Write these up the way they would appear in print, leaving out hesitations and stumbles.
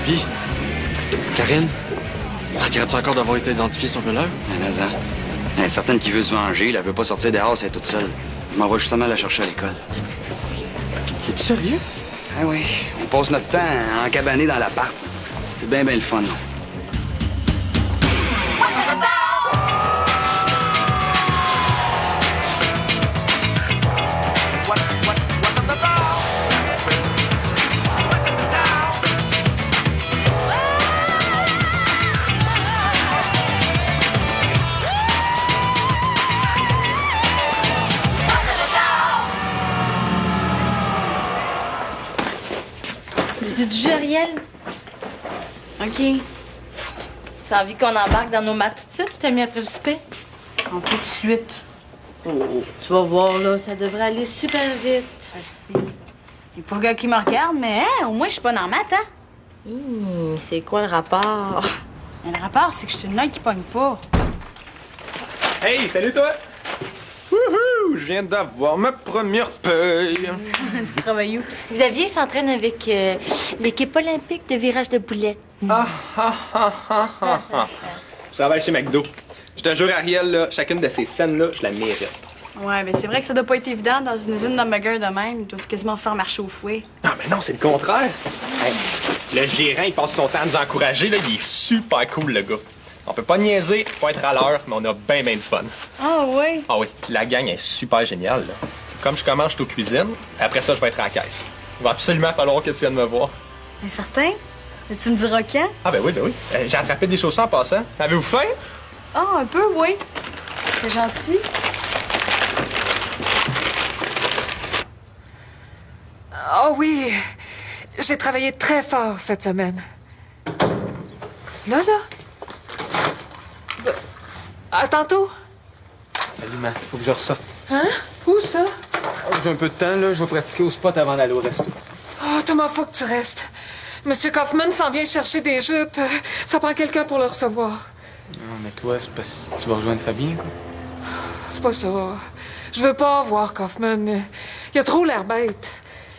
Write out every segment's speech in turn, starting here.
Puis, Karine, regrette-tu encore d'avoir été identifié son voleur? Mais ça. Elle est certaine qui veut se venger. Elle veut pas sortir dehors, elle est toute seule. Je m'en vais justement la chercher à l'école. Es-tu sérieux? Ah oui, on passe notre temps à encabaner dans l'appart. C'est bien le fun. Du jus, Ariel? OK. Tu as envie qu'on embarque dans nos maths tout de suite ou t'as mis après le souper? On peut tout de suite. Oh, tu vas voir, là, ça devrait aller super vite. Merci. Il n'y a pas le gars qui me regarde, mais hein, au moins, je suis pas dans maths, hein? C'est quoi le rapport? Mais le rapport, c'est que je suis une naine qui pogne pas. Hey, salut toi! Wouhou! Je viens d'avoir ma première paye. Tu travailles où? Xavier s'entraîne avec l'équipe olympique de virage de boulettes. Je travaille chez McDo. Je te jure, Ariel, là, chacune de ces scènes-là, je la mérite. Ouais, mais c'est vrai que ça doit pas être évident dans une usine d'hamburger de même. Ils doivent quasiment faire marcher au fouet. Non, mais non, c'est le contraire. Hey, le gérant, il passe son temps à nous encourager. Là, il est super cool, le gars. On peut pas niaiser, pas être à l'heure, mais on a bien du fun. Ah ouais? Ah oui, puis la gang est super géniale, là. Comme je commence, je suis aux cuisines. Après ça, je vais être à la caisse. Il va absolument falloir que tu viennes me voir. Mais certain? Et tu me diras quand? Ah ben oui, ben oui. J'ai attrapé des chaussons en passant. Avez-vous faim? Ah, un peu, oui. C'est gentil. Oh oui, j'ai travaillé très fort cette semaine. Là? À tantôt. Salut, Ma. Faut que je ressorte. Hein? Où ça? J'ai un peu de temps, là. Je vais pratiquer au spot avant d'aller au resto. Oh, Thomas, faut que tu restes. Monsieur Kaufman s'en vient chercher des jupes. Ça prend quelqu'un pour le recevoir. Non, mais toi, c'est parce que tu vas rejoindre Fabien, quoi. C'est pas ça. Je veux pas voir Kaufman. Il a trop l'air bête.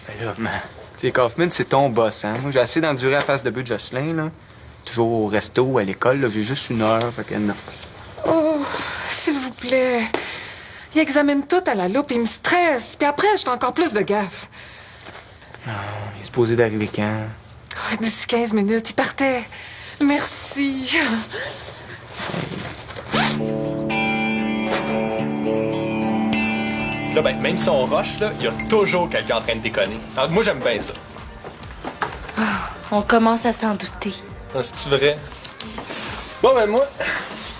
Ben là, Man. Tu sais, Kaufman, c'est ton boss, hein. Moi, j'ai assez d'endurer à face de but de Jocelyn, là. Toujours au resto, à l'école, là. J'ai juste 1 heure, fait que non. Oh, s'il vous plaît. Il examine tout à la loupe, il me stresse. Puis après, je fais encore plus de gaffes. Non, il est supposé d'arriver quand? Oh, d'ici 15 minutes, il partait. Merci. Là, ben, même si on rush, là, il y a toujours quelqu'un en train de déconner. Alors, moi, j'aime bien ça. On commence à s'en douter. Ah, c'est-tu vrai? Bon, ben, moi,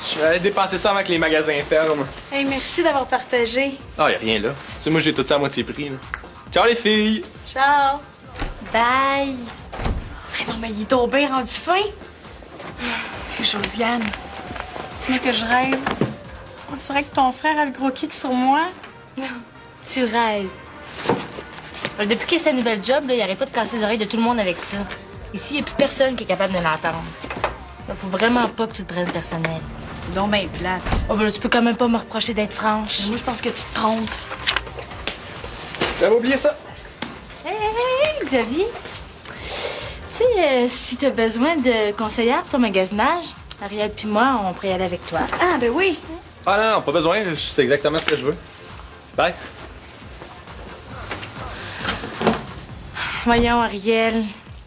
je vais aller dépasser ça avant que les magasins ferment. Hey, merci d'avoir partagé. Ah, y a rien là. Tu sais, moi, j'ai tout ça à moitié prix, là. Ciao, les filles! Ciao. Bye! Hey, non, mais il est tombé rendu fin. Hey, Josiane, dis-moi que je rêve. On dirait que ton frère a le gros kick sur moi. Tu rêves. Depuis qu'il a sa nouvelle job, là, il arrête pas de casser les oreilles de tout le monde avec ça. Ici, il n'y a plus personne qui est capable de l'entendre. Faut vraiment pas que tu le prennes personnel. Donc, ben plate. Oh, ben là, tu peux quand même pas me reprocher d'être franche. Moi, je pense que tu te trompes. J'avais oublié ça. Hey, Xavier. Tu sais, si t'as besoin de conseillère pour ton magasinage, Ariel puis moi, on pourrait y aller avec toi. Ah, ben oui. Ah non, pas besoin. Je sais exactement ce que je veux. Bye. Voyons, Ariel.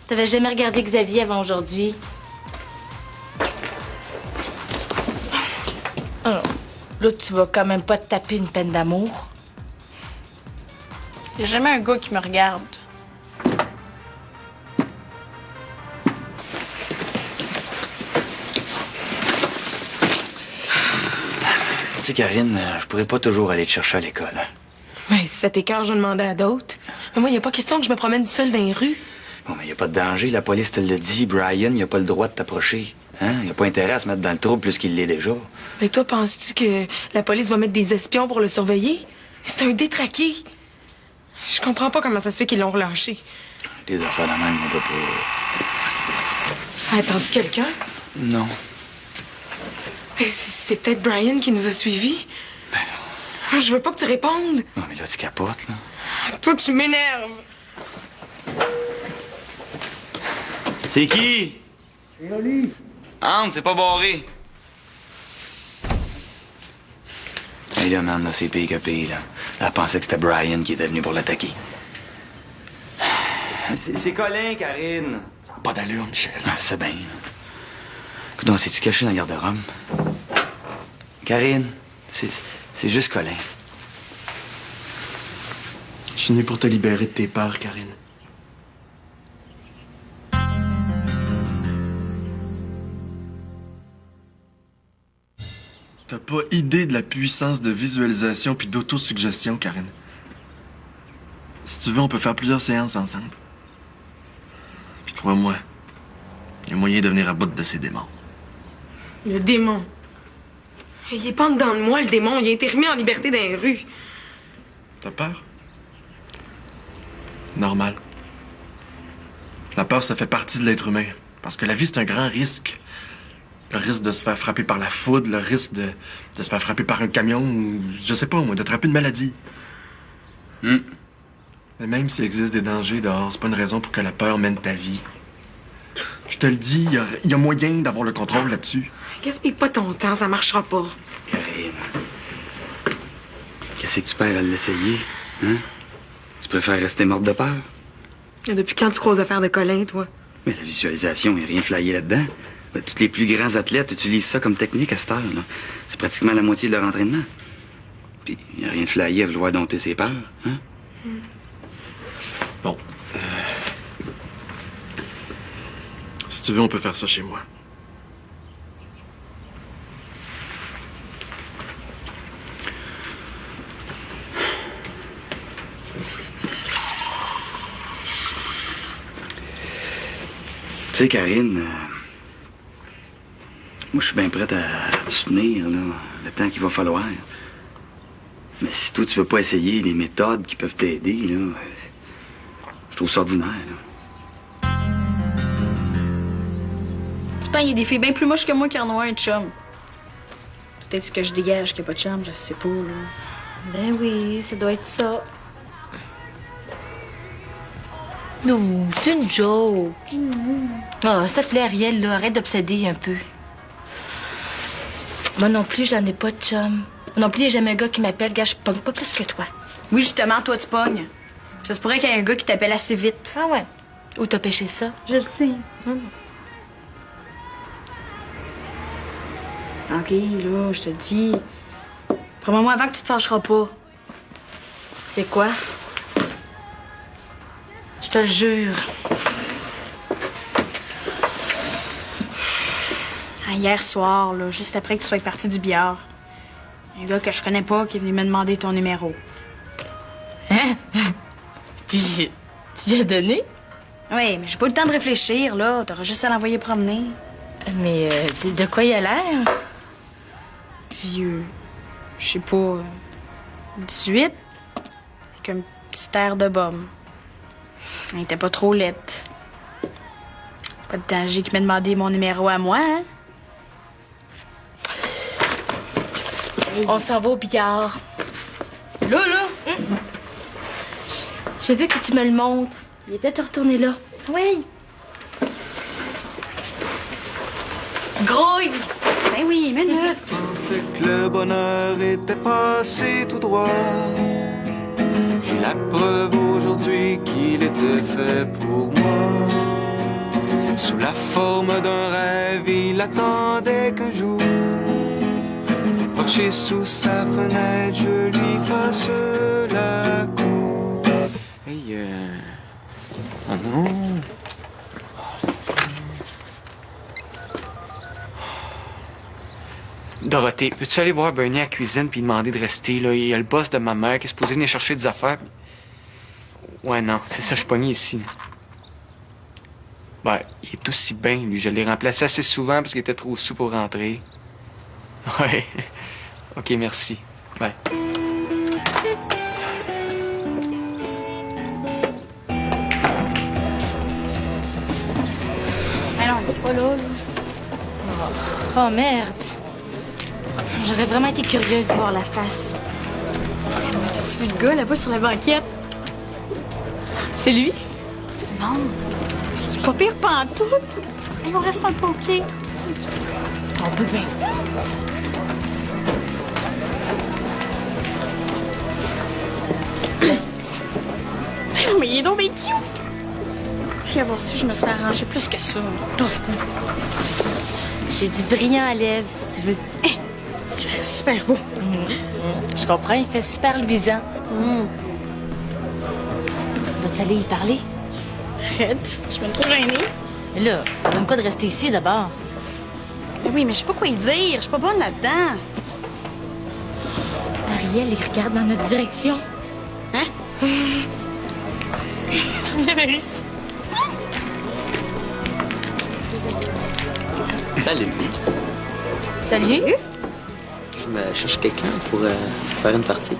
T'avais jamais regardé Xavier avant aujourd'hui. Alors, là, tu vas quand même pas te taper une peine d'amour. Il y a jamais un gars qui me regarde. Tu sais, Karine, je pourrais pas toujours aller te chercher à l'école. Hein. Mais si ça t'écœure, je vais demander à d'autres. Mais moi, il a pas question que je me promène seule dans les rues. Bon, mais y a pas de danger, la police te le dit. Brian, il a pas le droit de t'approcher. Hein? Il a pas intérêt à se mettre dans le trouble plus qu'il l'est déjà. Mais toi, penses-tu que la police va mettre des espions pour le surveiller? C'est un détraqué. Je comprends pas comment ça se fait qu'ils l'ont relâché. Des affaires de même, on peut pas... Attends-tu quelqu'un? Non. Mais c'est peut-être Brian qui nous a suivis. Ben... Je veux pas que tu répondes. Non, mais là, tu capotes, là. Toi, tu m'énerves. C'est qui? C'est Oli. Anne, c'est pas barré. Hey là, man, là, c'est pire que pire, là. Elle pensait que c'était Brian qui était venu pour l'attaquer. C'est Colin, Karine. Ça n'a pas d'allure, Michel. Ah, c'est bien. Écoute, c'est-tu caché dans le garde-robe? Karine, c'est juste Colin. Je suis né pour te libérer de tes peurs, Karine. T'as pas idée de la puissance de visualisation puis d'autosuggestion, Karine. Si tu veux, on peut faire plusieurs séances ensemble. Puis crois-moi, il y a moyen de venir à bout de ces démons. Le démon. Il est pas en dedans de moi, le démon. Il a été remis en liberté dans les rues. T'as peur? Normal. La peur, ça fait partie de l'être humain. Parce que la vie, c'est un grand risque. Le risque de se faire frapper par la foudre, le risque de se faire frapper par un camion, ou je sais pas, moi, d'attraper une maladie. Mais même s'il existe des dangers dehors, c'est pas une raison pour que la peur mène ta vie. Je te le dis, il y a moyen d'avoir le contrôle là-dessus. Gaspille pas ton temps, ça marchera pas. Karine. Qu'est-ce que tu perds à l'essayer? Hein? Tu préfères rester morte de peur? Depuis quand tu crois aux affaires de Colin, toi? Mais la visualisation, il n'y a rien flyé là-dedans. Ben, tous les plus grands athlètes utilisent ça comme technique à cette heure, là. C'est pratiquement la moitié de leur entraînement. Puis, il n'y a rien de flyé à vouloir dompter ses peurs, hein? Bon. Si tu veux, on peut faire ça chez moi. Tu sais, Karine, moi, je suis bien prête à te soutenir, là, le temps qu'il va falloir. Mais si toi, tu veux pas essayer des méthodes qui peuvent t'aider, là, je trouve ça ordinaire, là. Pourtant, il y a des filles bien plus moches que moi qui en ont un chum. Peut-être que je dégage qu'il n'y a pas de chum, je sais pas, là. Ben oui, ça doit être ça. Non, c'est une joke. Oh, s'il te plaît, Ariel, là, arrête d'obséder un peu. Moi non plus, j'en ai pas de chum. Moi non plus, il n'y a jamais un gars qui m'appelle. Gars, je pogne pas plus que toi. Oui, justement, toi, tu pognes. Ça se pourrait qu'il y ait un gars qui t'appelle assez vite. Ah ouais? Où t'as pêché ça? Je le sais. OK, là, je te dis. Promets-moi avant que tu te fâcheras pas. C'est quoi? Je te le jure. Hier soir, là, juste après que tu sois parti du billard, un gars que je connais pas qui est venu me demander ton numéro. Hein? Puis, tu y as donné? Oui, mais j'ai pas eu le temps de réfléchir, là. T'auras juste à l'envoyer promener. Mais de quoi il a l'air? Vieux. Je sais pas. 18? Avec un petit air de bum. Il était pas trop laite. Pas de danger qui m'a demandé mon numéro à moi, hein? On s'en va au billard. Là? Je veux que tu me le montres. Il était te retourner là. Oui. Grouille! Ben oui, minute. Je pensais que le bonheur était passé tout droit. J'ai la preuve aujourd'hui qu'il était fait pour moi. Sous la forme d'un rêve, il attendait qu'un jour, marcher sous sa fenêtre, je lui fasse la cour. Hey, oh non. Dorothée, peux-tu aller voir Bernie à la cuisine puis demander de rester, là? Il y a le boss de ma mère qui est supposé venir chercher des affaires. Ouais, non, c'est ça, je suis pogné ici. Ben, il est aussi bien, lui. Je l'ai remplacé assez souvent parce qu'il était trop sous pour rentrer. Ouais. OK, merci. Bye. Alors, il est pas là, Oh, merde. J'aurais vraiment été curieuse de voir la face. T'as-tu vu le gars là-bas sur la banquette? C'est lui? Non. C'est pas pire pantoute. Hey, on reste un peu au pied. On peut bien. Mais il est donc bien cute. Après avoir su, je me serais arrangée plus que ça. J'ai du brillant à lèvres, si tu veux. Il est super beau. Je comprends, il fait super luisant. Vas-tu aller y parler? Arrête, je suis même trop gênée. Mais là, ça donne quoi de rester ici, d'abord? Mais oui, mais je sais pas quoi y dire. Je suis pas bonne là-dedans. Ariel, il regarde dans notre direction. Hein? Ça me l'avait réussi. Salut. Salut. Je me cherche quelqu'un pour faire une partie.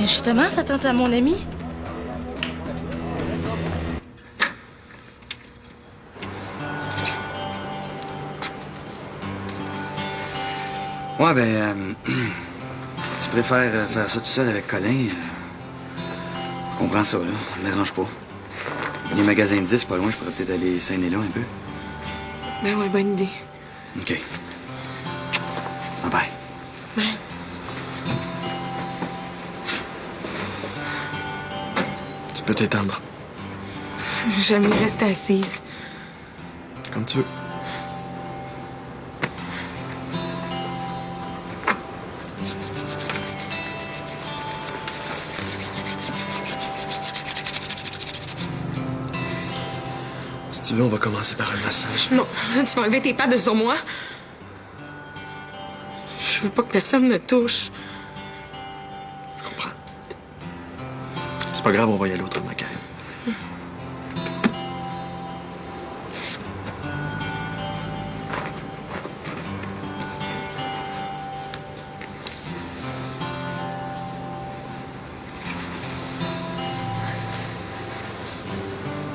Justement, ça tente à mon ami. Ouais, si tu préfères faire ça tout seul avec Colin, je comprends ça, là. Ça me dérange pas. Les magasins de disques, pas loin, je pourrais peut-être aller s'aîner là un peu. Ben ouais, bonne idée. OK. Bye bye. Tu peux t'étendre, J'aime mieux rester assise. comme tu veux. Si tu veux, on va commencer par un massage. Non, tu vas enlever tes pattes de sur moi. Je veux pas que personne me touche. Je comprends. C'est pas grave, on va y aller autrement, Karine.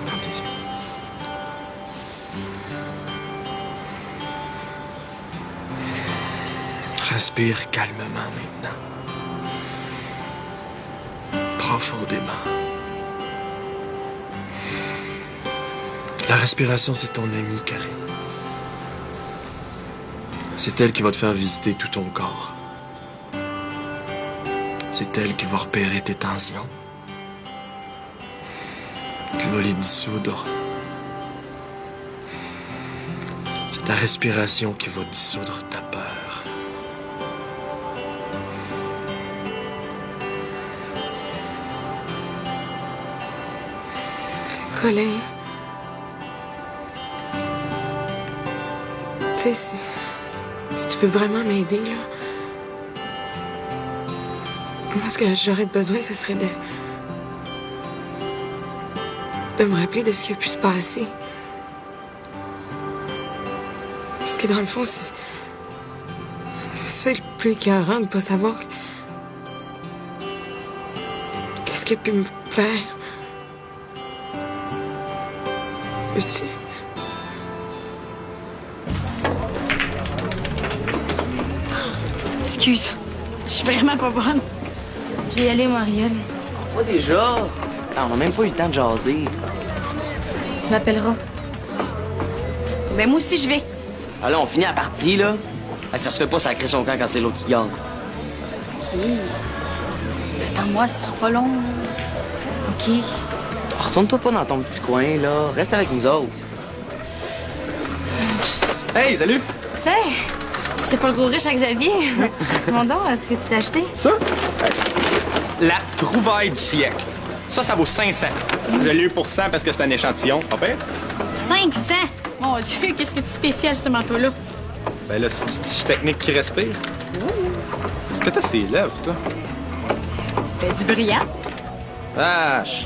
Ferme tes yeux. Respire calmement maintenant. Profondément. La respiration, c'est ton amie, Karine. C'est elle qui va te faire visiter tout ton corps. C'est elle qui va repérer tes tensions, qui va les dissoudre. C'est ta respiration qui va dissoudre ta peur. Colin. Tu sais, si tu veux vraiment m'aider, là. Moi, ce que j'aurais besoin, ce serait de me rappeler de ce qui a pu se passer. Parce que dans le fond, c'est ça le plus écœurant de pas savoir qu'est-ce qu'il a pu me faire. Peux-tu? Excuse, je suis vraiment pas bonne. Je vais y aller, moi, Ariel. Pas déjà? Ah, on a même pas eu le temps de jaser. Tu m'appelleras. Ben moi aussi, je vais. Ah là, on finit la partie, là. Ah, ça se fait pas sacrer son camp quand c'est l'autre qui gagne. OK. Attends-moi, ce sera pas long. OK. Ah, retourne-toi pas dans ton petit coin, là. Reste avec nous autres. Hey, salut! Hey! C'est pas le gros riche à Xavier? Mon don, est-ce que tu t'es acheté? Ça? La trouvaille du siècle. Ça vaut 500. Je l'ai eu pour 100 parce que c'est un échantillon. Pas pire? 500! Mon Dieu, qu'est-ce que tu spécial, ce manteau-là? Ben là, c'est du tissu technique qui respire. Est-ce que t'as ses lèvres, toi? Ben, du brillant. Vache!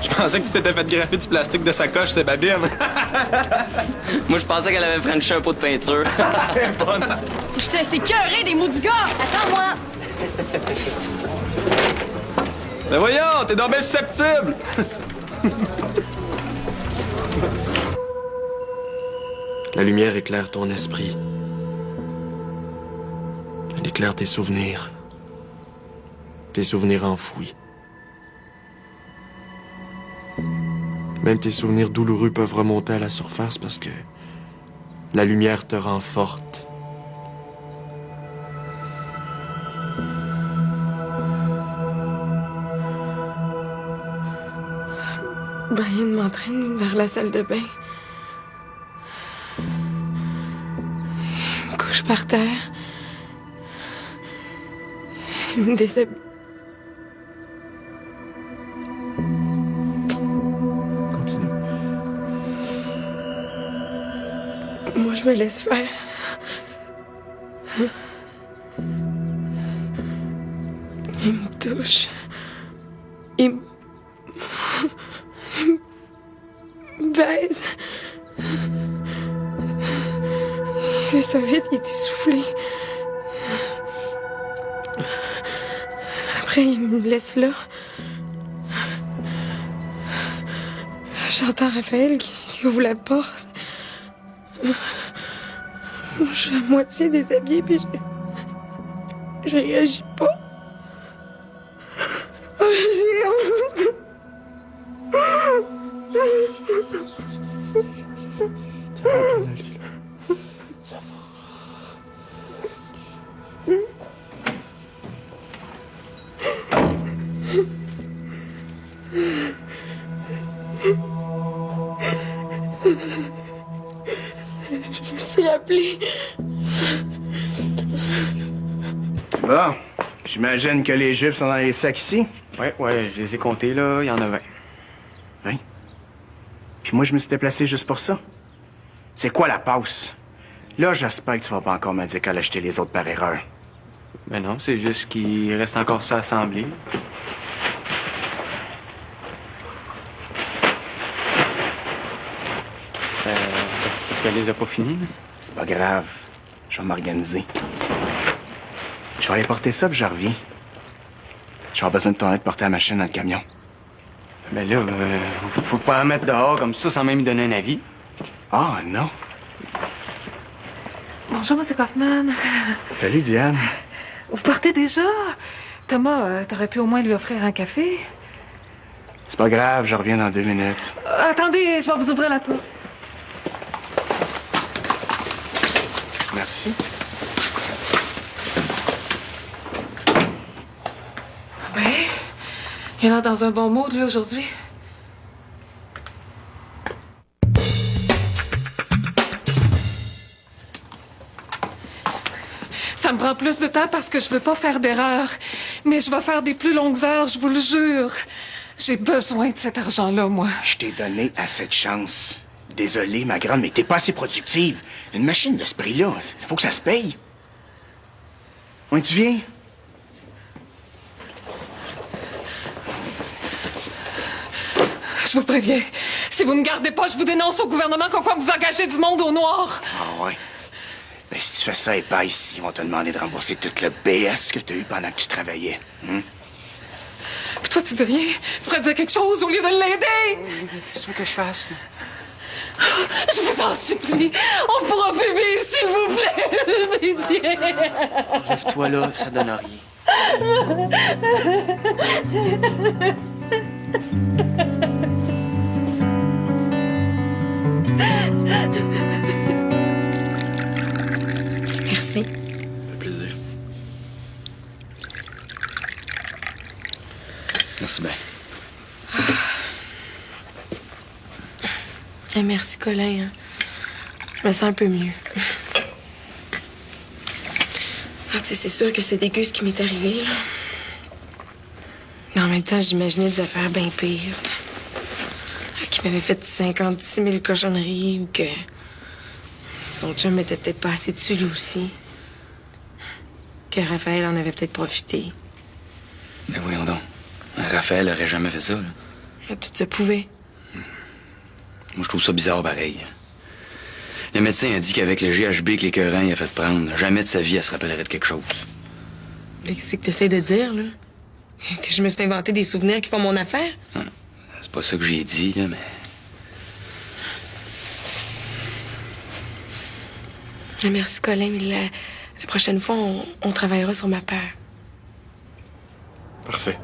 Je pensais que tu t'étais fait graffer du plastique de sa coche, c'est babine. Moi, je pensais qu'elle avait frenché un pot de peinture. Bonne. Je te laisse écœurer des maudits gars! Attends-moi! Ben voyons, t'es donc bien susceptible! La lumière éclaire ton esprit. Elle éclaire tes souvenirs. Tes souvenirs enfouis. Même tes souvenirs douloureux peuvent remonter à la surface parce que la lumière te rend forte. Brian m'entraîne vers la salle de bain. Il me couche par terre. Il me déshabille. Continue. Moi, je me laisse faire. Il me touche. Il me baise. Il fait ça vite, il est essoufflé. Après, il me laisse là. J'entends Raphaël qui ouvre la porte. Je suis à moitié déshabillée, puis je réagis pas. Je me suis rappelée. Bon, j'imagine que les Juifs sont dans les sacs ici. Ouais, je les ai comptés, là. Il y en a 20. Oui. Puis moi, je me suis déplacé juste pour ça. C'est quoi la passe? Là, j'espère que tu vas pas encore me dire qu'elle a acheté les autres par erreur. Ben non, c'est juste qu'il reste encore ça à assembler. Parce qu'elle les a pas finis, là. C'est pas grave. Je vais m'organiser. Je vais aller porter ça, puis je reviens. Je vais avoir besoin de ton aide pour porter la machine dans le camion. Ben là, faut pas la mettre dehors comme ça sans même lui donner un avis. Ah, non. Bonjour, M. Kaufman. Salut, Diane. Vous partez déjà? Thomas, t'aurais pu au moins lui offrir un café? C'est pas grave, je reviens dans 2 minutes. Attendez, je vais vous ouvrir la porte. Merci. Ben, il a l'air dans un bon mood, lui, aujourd'hui. Ça me prend plus de temps parce que je veux pas faire d'erreur. Mais je vais faire des plus longues heures, je vous le jure. J'ai besoin de cet argent-là, moi. Je t'ai donné assez de chance. Désolé, ma grande, mais t'es pas assez productive. Une machine de ce prix-là, il faut que ça se paye. Ouais, tu viens? Je vous préviens. Si vous ne gardez pas, je vous dénonce au gouvernement comme quoi vous engagez du monde au noir. Ah ouais. Mais si tu fais ça et pas ici, ils vont te demander de rembourser tout le BS que t'as eu pendant que tu travaillais. Puis toi, tu dis rien? Tu pourrais dire quelque chose au lieu de l'aider? Qu'est-ce que tu veux que je fasse, là? Je vous en supplie. On pourra plus vivre, s'il vous plaît. Pitié. Lève-toi là, ça donne rien. Merci. Ça fait plaisir. Merci bien. Merci, Colin. Hein. Je me sens un peu mieux. Ah, tu sais, c'est sûr que c'est dégueu ce qui m'est arrivé, là. Mais en même temps, j'imaginais des affaires bien pires. Qui m'avait fait 56 000 cochonneries ou que son chum était peut-être passé dessus lui aussi. Que Raphaël en avait peut-être profité. Mais voyons donc. Raphaël aurait jamais fait ça, là. Tout se pouvait. Moi, je trouve ça bizarre, pareil. Le médecin a dit qu'avec le GHB que l'écœurant il a fait prendre, jamais de sa vie, elle se rappellerait de quelque chose. Qu'est-ce que t'essaies de dire, là? Que je me suis inventé des souvenirs qui font mon affaire? Non, non. C'est pas ça que j'ai dit, là, mais... Merci, Colin, mais la prochaine fois, on travaillera sur ma peur. Parfait.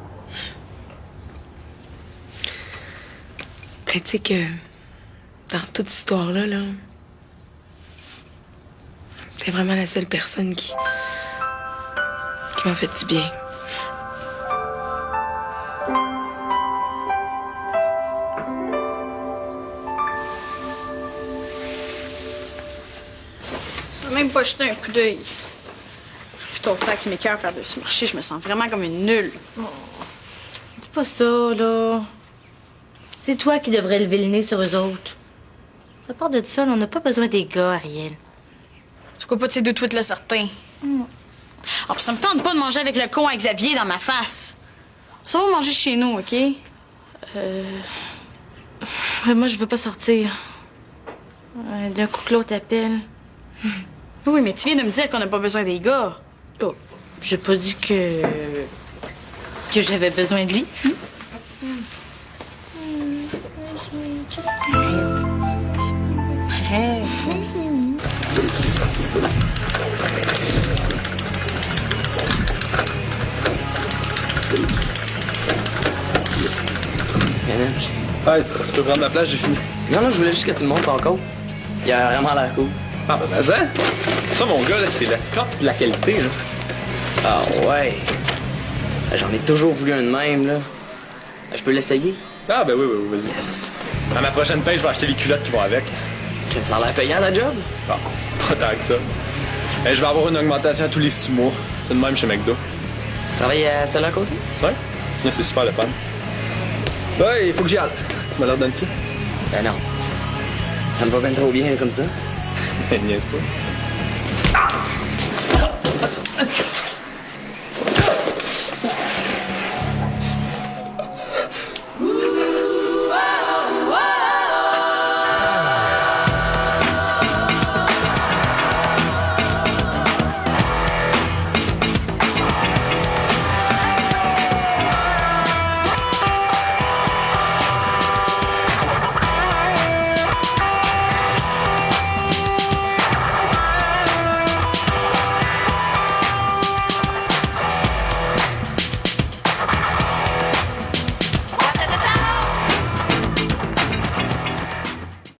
Ben, tu sais que dans toute cette histoire-là, là, t'es vraiment la seule personne qui m'a fait du bien. T'as même pas jeté un coup d'œil. Puis ton frère qui m'écoeure par-dessus le marché, je me sens vraiment comme une nulle. C'est pas ça, là. C'est toi qui devrais lever le nez sur eux autres. À part de ça, là, on n'a pas besoin des gars, Ariel. Tu crois pas de ces deux tweets-là, certains? Ah, puis ça me tente pas de manger avec le con à Xavier dans ma face. Ça va manger chez nous, OK? Ouais, moi, je veux pas sortir. D'un coup que l'autre appelle. Oui, mais tu viens de me dire qu'on n'a pas besoin des gars. Oh, j'ai pas dit que j'avais besoin de lui. Arrête. Ouais, tu peux prendre ma place, j'ai fini. Non, je voulais juste que tu me montres encore. Il a vraiment l'air cool. Ah, ben, ça, mon gars, là, c'est le top de la qualité, là. Ah ouais. J'en ai toujours voulu un de même, là. Je peux l'essayer? Ah, ben oui, vas-y. Yes. À ma prochaine paye, je vais acheter les culottes qui vont avec. Ça a l'air payant, la job? Bon, pas tant que ça. Mais je vais avoir une augmentation tous les 6 mois. C'est le même chez McDo. Tu travailles à celle à côté? Ouais. Là, c'est super le fun. Ouais, il faut que j'y aille. Tu me la redonnes-tu? Ben non. Ça me va bien trop bien comme ça. Niaise pas.